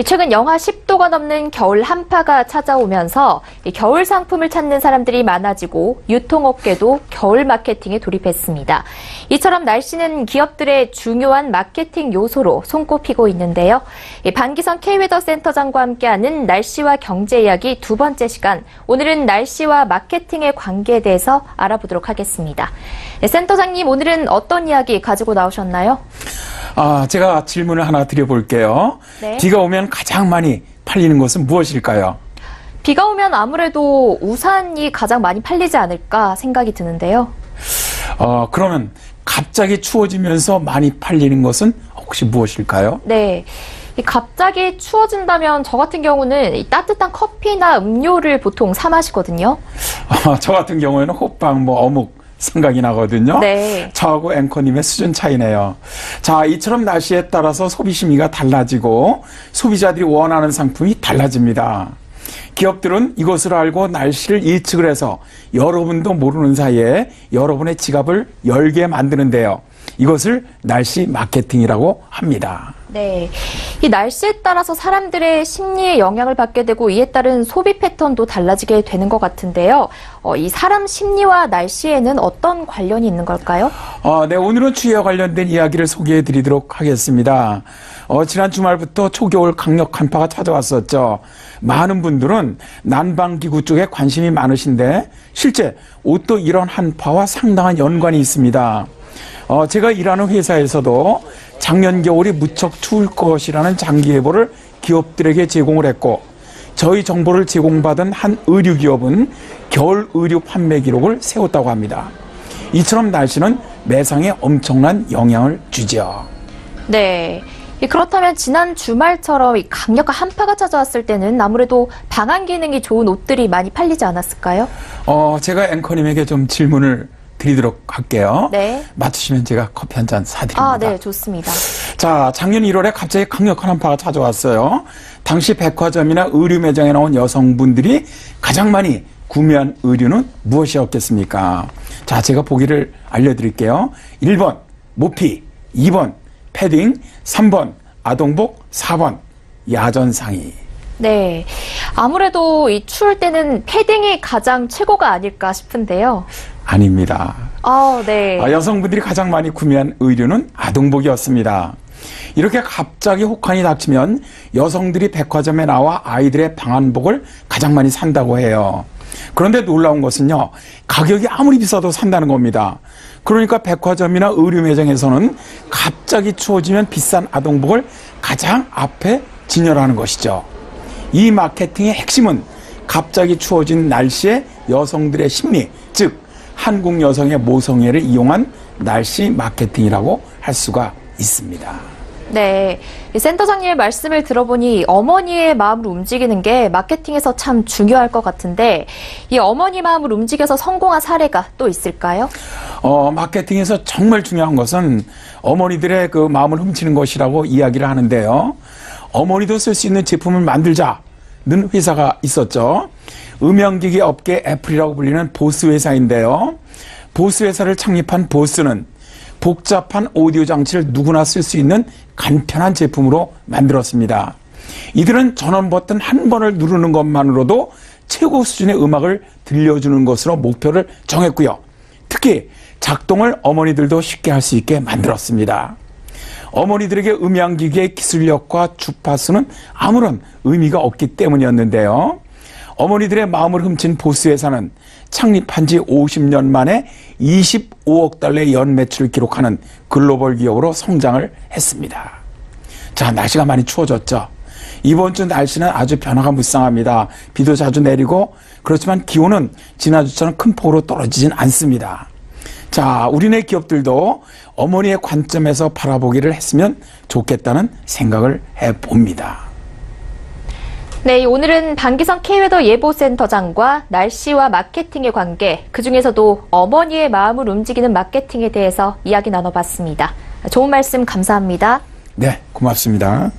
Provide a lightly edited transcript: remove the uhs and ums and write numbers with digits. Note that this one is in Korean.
최근 영하 10도가 넘는 겨울 한파가 찾아오면서 겨울 상품을 찾는 사람들이 많아지고 유통업계도 겨울 마케팅에 돌입했습니다. 이처럼 날씨는 기업들의 중요한 마케팅 요소로 손꼽히고 있는데요. 반기성 K웨더 센터장과 함께하는 날씨와 경제 이야기 두 번째 시간, 오늘은 날씨와 마케팅의 관계에 대해서 알아보도록 하겠습니다. 센터장님, 오늘은 어떤 이야기 가지고 나오셨나요? 제가 질문을 하나 드려볼게요. 네. 비가 오면 가장 많이 팔리는 것은 무엇일까요? 비가 오면 아무래도 우산이 가장 많이 팔리지 않을까 생각이 드는데요. 그러면 갑자기 추워지면서 많이 팔리는 것은 혹시 무엇일까요? 네. 갑자기 추워진다면 저 같은 경우는 이 따뜻한 커피나 음료를 보통 사 마시거든요. 저 같은 경우에는 호빵, 어묵 생각이 나거든요. 네. 저하고 앵커님의 수준 차이네요. 자, 이처럼 날씨에 따라서 소비 심리가 달라지고 소비자들이 원하는 상품이 달라집니다. 기업들은 이것을 알고 날씨를 예측을 해서 여러분도 모르는 사이에 여러분의 지갑을 열게 만드는데요. 이것을 날씨 마케팅이라고 합니다. 네. 이 날씨에 따라서 사람들의 심리에 영향을 받게 되고 이에 따른 소비 패턴도 달라지게 되는 것 같은데요. 이 사람 심리와 날씨에는 어떤 관련이 있는 걸까요? 네, 오늘은 추위와 관련된 이야기를 소개해 드리도록 하겠습니다. 지난 주말부터 초겨울 강력 한파가 찾아왔었죠. 많은 분들은 난방기구 쪽에 관심이 많으신데 실제 옷도 이런 한파와 상당한 연관이 있습니다. 제가 일하는 회사에서도 작년 겨울이 무척 추울 것이라는 장기예보를 기업들에게 제공을 했고, 저희 정보를 제공받은 한 의류기업은 겨울 의류 판매 기록을 세웠다고 합니다. 이처럼 날씨는 매상에 엄청난 영향을 주죠. 네. 그렇다면 지난 주말처럼 이 강력한 한파가 찾아왔을 때는 아무래도 방한 기능이 좋은 옷들이 많이 팔리지 않았을까요? 제가 앵커님에게 좀 질문을 드리도록 할게요. 네. 맞추시면 제가 커피 한 잔 사드립니다. 네, 좋습니다. 자, 작년 1월에 갑자기 강력한 한파가 찾아왔어요. 당시 백화점이나 의류 매장에 나온 여성분들이 가장 많이 구매한 의류는 무엇이었겠습니까? 자, 제가 보기를 알려드릴게요. 1번 모피, 2번 패딩, 3번 아동복, 4번 야전상의. 네. 아무래도 이 추울 때는 패딩이 가장 최고가 아닐까 싶은데요. 아닙니다. 네. 여성분들이 가장 많이 구매한 의류는 아동복이었습니다. 이렇게 갑자기 혹한이 닥치면 여성들이 백화점에 나와 아이들의 방한복을 가장 많이 산다고 해요. 그런데 놀라운 것은요, 가격이 아무리 비싸도 산다는 겁니다. 그러니까 백화점이나 의류 매장에서는 갑자기 추워지면 비싼 아동복을 가장 앞에 진열하는 것이죠. 이 마케팅의 핵심은 갑자기 추워진 날씨에 여성들의 심리, 즉 한국 여성의 모성애를 이용한 날씨 마케팅이라고 할 수가 있습니다. 네. 센터장님의 말씀을 들어보니 어머니의 마음을 움직이는 게 마케팅에서 참 중요할 것 같은데, 이 어머니 마음을 움직여서 성공한 사례가 또 있을까요? 마케팅에서 정말 중요한 것은 어머니들의 그 마음을 훔치는 것이라고 이야기를 하는데요. 어머니도 쓸 수 있는 제품을 만들자는 회사가 있었죠. 음향기기 업계 애플이라고 불리는 보스 회사인데요. 보스 회사를 창립한 보스는 복잡한 오디오 장치를 누구나 쓸 수 있는 간편한 제품으로 만들었습니다. 이들은 전원 버튼 한 번을 누르는 것만으로도 최고 수준의 음악을 들려주는 것으로 목표를 정했고요. 특히 작동을 어머니들도 쉽게 할 수 있게 만들었습니다. 어머니들에게 음향기기의 기술력과 주파수는 아무런 의미가 없기 때문이었는데요. 어머니들의 마음을 훔친 보스 회사는 창립한 지 50년 만에 25억 달러의 연매출을 기록하는 글로벌 기업으로 성장을 했습니다. 자, 날씨가 많이 추워졌죠. 이번 주 날씨는 아주 변화가 무쌍합니다. 비도 자주 내리고, 그렇지만 기온은 지난주처럼 큰 폭으로 떨어지진 않습니다. 자, 우리네 기업들도 어머니의 관점에서 바라보기를 했으면 좋겠다는 생각을 해봅니다. 네, 오늘은 반기성 K웨더 예보센터장과 날씨와 마케팅의 관계, 그중에서도 어머니의 마음을 움직이는 마케팅에 대해서 이야기 나눠봤습니다. 좋은 말씀 감사합니다. 네, 고맙습니다.